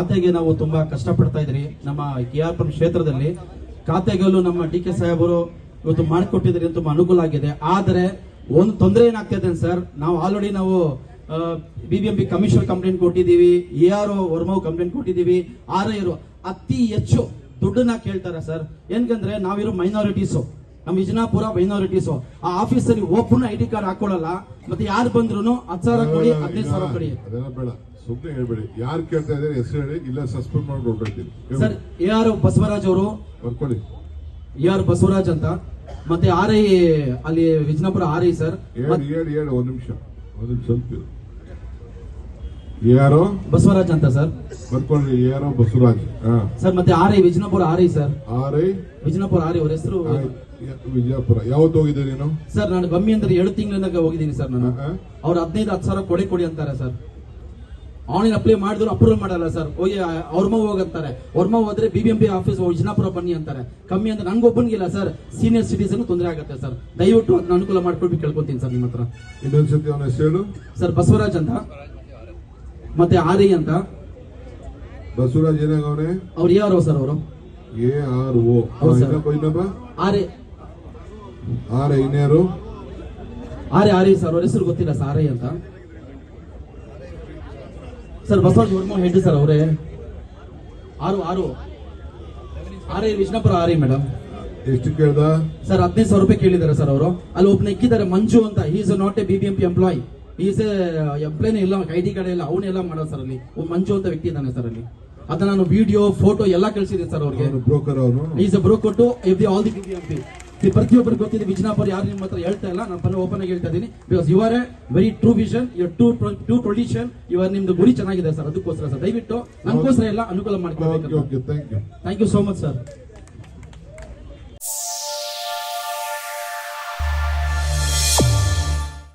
ಖಾತೆಗೆ ನಾವು ತುಂಬಾ ಕಷ್ಟಪಡ್ತಾ ಇದ್ರಿ. ನಮ್ಮ KR ಕ್ಷೇತ್ರದಲ್ಲಿ ಖಾತೆಗಲ್ಲೂ ನಮ್ಮ DK ಸಾಹೇಬರು ಇವತ್ತು ಮಾಡಿಕೊಟ್ಟಿದ್ರಿ, ತುಂಬಾ ಅನುಕೂಲ ಆಗಿದೆ. ಆದರೆ ಒಂದು ತೊಂದರೆ ಏನಾಗ್ತಿದೆ ಸರ್, ನಾವು ಆಲ್ರೆಡಿ ನಾವು BBMP ಕಮಿಷನರ್ ಕಂಪ್ಲೇಂಟ್ ಕೊಟ್ಟಿದ್ದೀವಿ, ARO ವರ್ಮಾವ್ ಕಂಪ್ಲೇಂಟ್ ಕೊಟ್ಟಿದ್ದೀವಿ. RI ಅತಿ ಹೆಚ್ಚು ದುಡ್ಡನ್ನ ಕೇಳ್ತಾರೆ ಸರ್. ಏನಕಂದ್ರೆ ನಾವಿರೋ ಮೈನಾರಿಟೀಸು, ನಮ್ಮ ವಿಜಯಪುರ ಮೈನಾರಿಟೀಸು, ಆ ಆಫೀಸಲ್ಲಿ ಓಪನ್ ID ಕಾರ್ಡ್ ಹಾಕೊಳ್ಳಲ್ಲ. ಮತ್ತೆ ಯಾರು ಬಂದ್ರು 10,000 ಕೊಡಿ, 15,000 ಕೊಡಿ. ಬೇಡ, ಸುಮ್ಮನೆ ಹೇಳ್ಬೇಡಿ. ಯಾರು ಕೇಳ್ತಾ ಇದ್ದಾರೆ ಹೆಸರು ಹೇಳಿ, ಇಲ್ಲ ಸಸ್ಪೆಂಡ್ ಮಾಡಿ ಹೊರಡ್ತೀನಿ ಸರ್. AR ಬಸವರಾಜ್ ಅವರು ಬರ್ಕೊಳ್ಳಿ, AR ಬಸವರಾಜ್ ಅಂತ. ಮತ್ತೆ RI ಅಲ್ಲಿ ವಿಜಯಪುರ RI ಸರ್. ಹೇಳಿ ಒಂದು ನಿಮಿಷ ಸ್ವಲ್ಪ. ಯಾರೋ ಬಸವರಾಜ್ ಅಂತ ಸರ್, ಬರ್ಕೊಳ್ಳಿ. ಯಾರೋ ಬಸವರಾಜ್ ಸರ್. ಮತ್ತೆ RI Vijayapura RI sir, RI Vijayapura RI ಅವ್ರ ಹೆಸರು ವಿಜಯಪುರ. ಯಾವತ್ತು ಹೋಗಿದ್ದೆ ನೀನು? ಸರ್ ನಾನು ಕಮ್ಮಿ ಅಂದ್ರೆ 2 ತಿಂಗಳಿಂದ ಹೋಗಿದ್ದೀನಿ ಸರ್. ನಾನು ಅವ್ರು 15,000-10,000 ಕೊಡಿ ಅಂತಾರೆ ಸರ್. ಆನ್ಲೈನ್ ಅಪ್ಲೈ ಮಾಡಿದ್ರು ಅಪ್ರೂವಲ್ ಮಾಡಲ್ಲ ಸರ್. ಹೋಗಿ ಅವ್ರಮ್ಮ ಹೋಗಂತಾರೆ. ಅವ್ರಮ್ಮ ಹೋದ್ರೆ BBMP ಆಫೀಸ್ ವಿಜಯಪುರ ಬನ್ನಿ ಅಂತಾರೆ. ಕಮ್ಮಿ ಅಂದ್ರೆ ನಂಗೊಬ್ಬನಿಗಿಲ್ಲ ಸರ್, ಸೀನಿಯರ್ ಸಿಟಿಸನ್ ತೊಂದರೆ ಆಗುತ್ತೆ ಸರ್. ದಯವಿಟ್ಟು ಅದನ್ನ ಅನುಕೂಲ ಮಾಡ್ಕೊಳ್ಬೇಕು ಕೇಳ್ಕೊತೀನಿ ಸರ್ ನಿಮ್ಮ ಹತ್ರ. ಇನ್ನೊಂದ್ಸತಿ ಅವನ ಹೆಸರು ಸರ್ ಬಸವರಾಜ್ ಅಂತ, ಮತ್ತೆ RI ಅಂತ. ಬಸವರಾಜ್ ಏನಾಗವನೆ? ಅವ್ರು ARO ಸರ್. ಅವರು ARO. RI ಇನ್ಯಾರು? RI ಸರ್, ಅವ್ರ ಹೆಸರು ಗೊತ್ತಿಲ್ಲ ಸರ್. RI ಅಂತ sir. Basavaraj Varma head sir ಅವರೇ. RI Vijayapura RI madam. ಎಷ್ಟು ಕೇಳ್ದ ಸರ್? 15,000 ರೂಪಾಯಿ ಕೇಳಿದ್ದಾರೆ ಸರ್ ಅವರು. ಅಲ್ಲಿ ಒಬ್ಬನ ಇಕ್ಕಿದ್ದಾರೆ ಮಂಜು ಅಂತ. Is not a BBMP employee. Is ಎಂಪ್ಲಾಯ್ನೇ ಇಲ್ಲ, ID ಕಾರ್ಡ್ ಇಲ್ಲ, ಅವನ್ನೆಲ್ಲ ಮಾಡೋದು ಸರ್. ಅಲ್ಲಿ ಮಂಜು ಅಂತ ವ್ಯಕ್ತಿ ಇದ್ದಾನೆ ಸರ್ ಅಲ್ಲಿ. ಅದನ್ನ ನಾನು ವಿಡಿಯೋ ಫೋಟೋ ಎಲ್ಲ ಕಳಿಸಿದ್ದೀನಿ ಸರ್ ಅವ್ರಿಗೆ. ಬ್ರೋಕರ್ ಅವನು. Is a broker to all the BBMP. ಪ್ರತಿಯೊಬ್ಬರು ಗೊತ್ತಿದೆ. ವಿಜಯಪುರ ಯಾರು ನಿಮ್ಮ ಹತ್ರ ಹೇಳ್ತಾ ಇಲ್ಲ, ನಾನು ಓಪನ್ ಆಗಿ ಹೇಳ್ತಾ ಇದ್ದೀನಿ. Because you are a very true vision, true tradition. ಇವಾಗ ನಿಮ್ದು ಗುರಿ ಚೆನ್ನಾಗಿದೆ ಸರ್. ಅದಕ್ಕೋಸ್ಕರ ಸರ್ ದಯವಿಟ್ಟು ನನಗೋಸ್ಕರ ಎಲ್ಲ ಅನುಕೂಲ ಮಾಡ್ಕೊಳ್ಬೇಕು. Thank you so much sir.